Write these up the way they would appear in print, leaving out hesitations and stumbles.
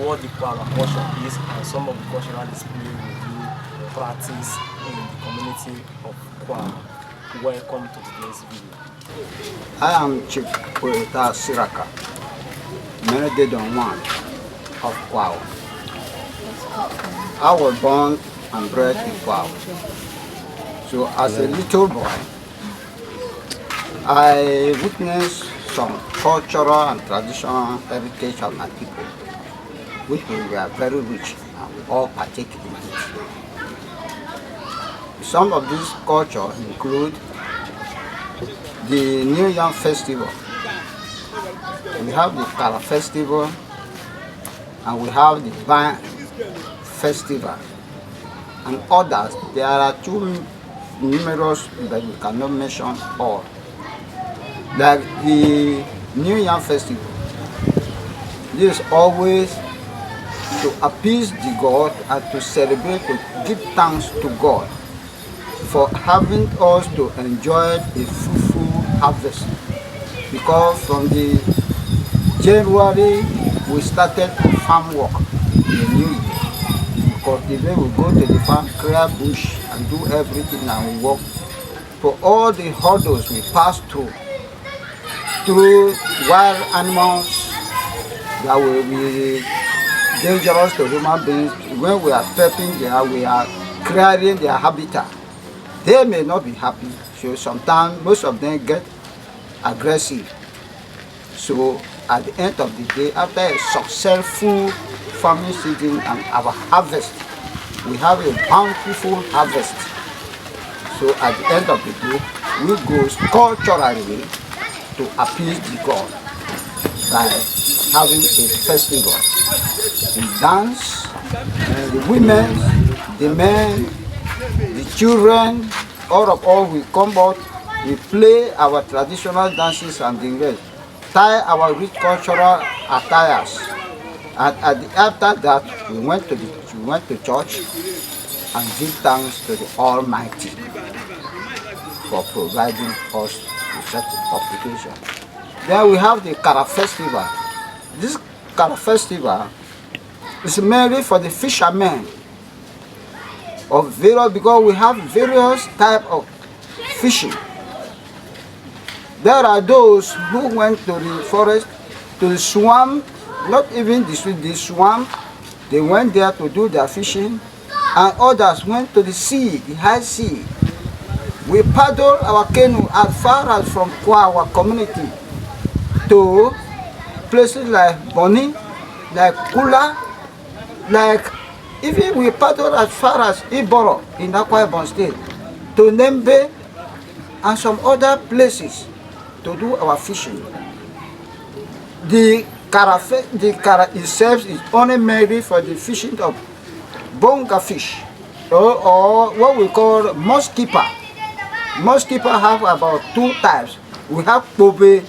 what the Kwawa culture is and some of the cultural display we do practice in the community of Kwawa. Welcome to today's video. I am Chief Poeta Siraka, married on one of Kwawa. I was born and bred in Kwawa. So as a little boy, I witnessed some cultural and traditional heritage of my people, which we were very rich and we all partake in it. Some of these cultures include the New Yam Festival. We have the Kara Festival and we have the Ban Festival and others. There are too numerous that we cannot mention all. Like the New Yam Festival, this is always to appease the God and to celebrate, to give thanks to God for having us to enjoy a fruitful harvest. Because from the January we started farm work in the new year. Because the day we go to the farm, clear bush and do everything and we work. For all the hurdles we pass through wild animals that will be dangerous to human beings. When we are prepping there, we are clearing their habitat. They may not be happy, so sometimes most of them get aggressive. So at the end of the day, after a successful farming season and our harvest, we have a bountiful harvest. So at the end of the day, we go culturally to appease the God by having a festival. We dance, the women, the men, the children, all we come out, we play our traditional dances and the rest, tie our rich cultural attires, and after that we went to church and give thanks to the Almighty for providing us with such obligation. Then we have the Kara Festival. This Kara Festival is mainly for the fishermen of various, because we have various types of fishing. There are those who went to the forest, to the swamp, not even the swamp, they went there to do their fishing, and others went to the sea, the high sea. We paddle our canoe as far as from Kwawa community to places like Boni, like Kula, like even we paddle as far as Iboro in Akwa Ibom State, to Nembe and some other places to do our fishing. The Kara itself is only made for the fishing of bonga fish or what we call moss keeper. Moss keeper have about two types. We have Kobe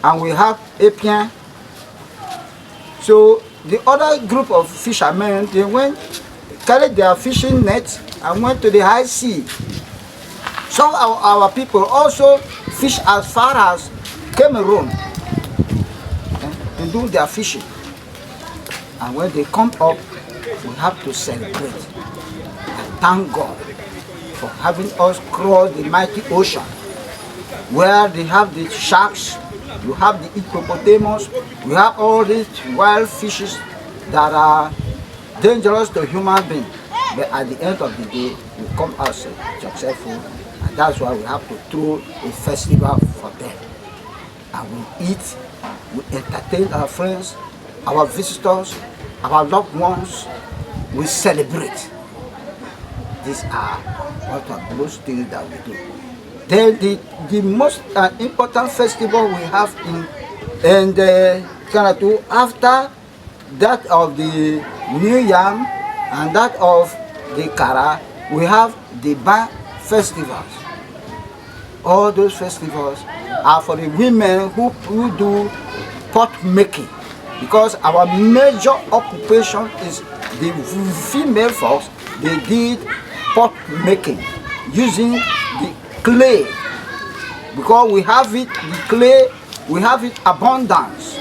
and we have Epien. So the other group of fishermen, they carried their fishing nets and went to the high sea. Some of our people also fish as far as Cameroon to do their fishing. And when they come up, we have to celebrate and thank God for having us cross the mighty ocean, where they have the sharks, you have the hippopotamus, we have all these wild fishes that are dangerous to human beings. But at the end of the day, we come out successful, and that's why we have to throw a festival for them. And we eat, we entertain our friends, our visitors, our loved ones, we celebrate. These are what are most things that we do. Then the most important festival we have in Canada, after that of the New Yam and that of the Kara, we have the Ban festivals. All those festivals are for the women who do pot making, because our major occupation is the female folks. They did pot making using the clay, because we have it, the clay, we have it abundance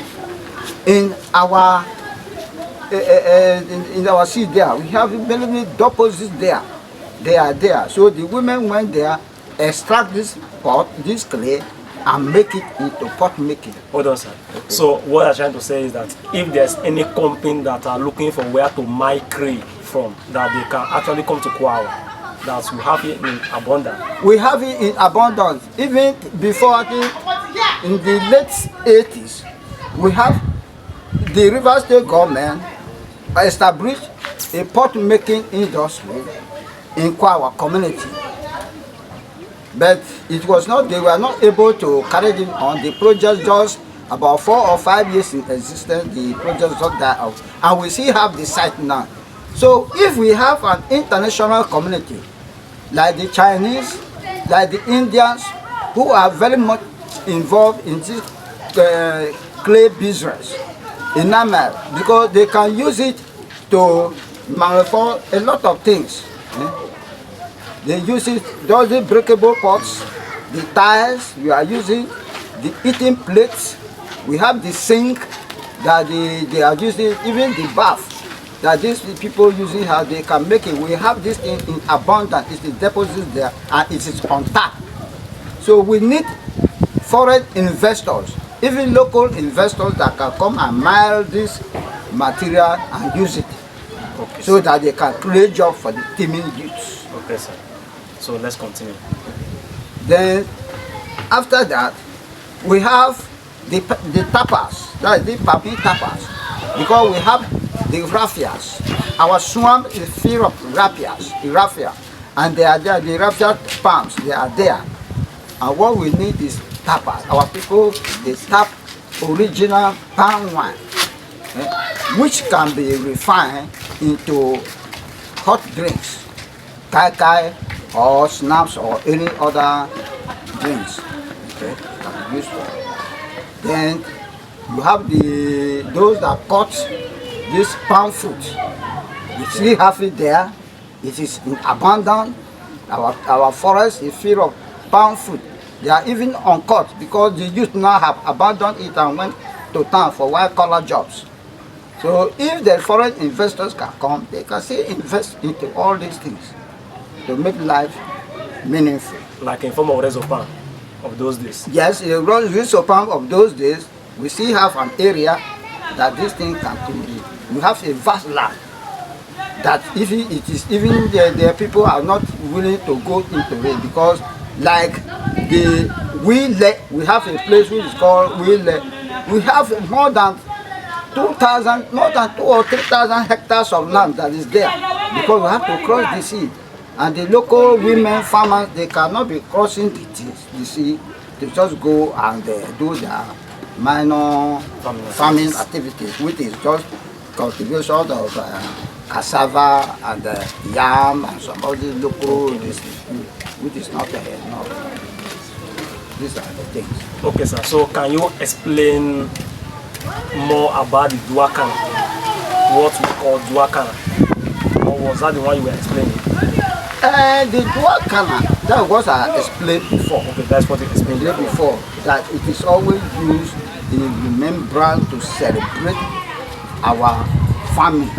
in our in our seed there. We have many deposits there. They are there. So the women went there, extract this pot, this clay, and make it into pot making. Hold on, sir. Okay. So what I'm trying to say is that if there's any company that are looking for where to mine clay from, that they can actually come to Kwawa, that we have it in abundance. We have it in abundance. Even before in the late 80s, we have the River State government established a pot making industry in Kwawa community. But it was not, they were not able to carry it on. The project just about 4 or 5 years in existence, the project just died out. And we still have the site now. So if we have an international community, like the Chinese, like the Indians, who are very much involved in this clay business, enamel, because they can use it to manufacture a lot of things. They use it, those breakable pots, the tiles we are using, the eating plates, we have the sink that they are using, even the bath that these people using how they can make it. We have this thing in abundance, it's the deposit there, and it is on tap. So we need foreign investors, even local investors that can come and mine this material and use it. Okay, so that they can create jobs for the teeming youths. Okay, sir. So let's continue. Then after that, we have the tapas, that is the papi tapas, because we have the raffias. Our swamp is full of raffia, and they are there, the raffia palms, they are there. And what we need is tapas. Our people, they tap original palm wine, which can be refined into hot drinks, kai kai, or snaps, or any other drinks. Okay, can be used for. Then you have those that cut this palm fruit. You still have it there. It is in abundance. Our forest is full of palm fruit. They are even uncut because the youth now have abandoned it and went to town for white-collar jobs. So if the foreign investors can come, they can still invest into all these things to make life meaningful. Like in form of resopan of those days? Yes, in resopan of those days, we still have an area that this thing can be. We have a vast land that if it is even the people are not willing to go into it, because like we have a place which is called Wheeler. We have more than 2,000, more than 2 or 3,000 hectares of land that is there, because we have to cross the sea. And the local women farmers, they cannot be crossing the sea. They just go and do their minor farming activities, which is just cultivation of cassava and yam and some other local, which is not enough. These are the things. Okay, sir. So can you explain more about the duakana? What we call duakana? Or was that the one you were explaining? The duakana, that was I explained before. Okay, that's what you explained before. That it is always used in remembrance to celebrate our farming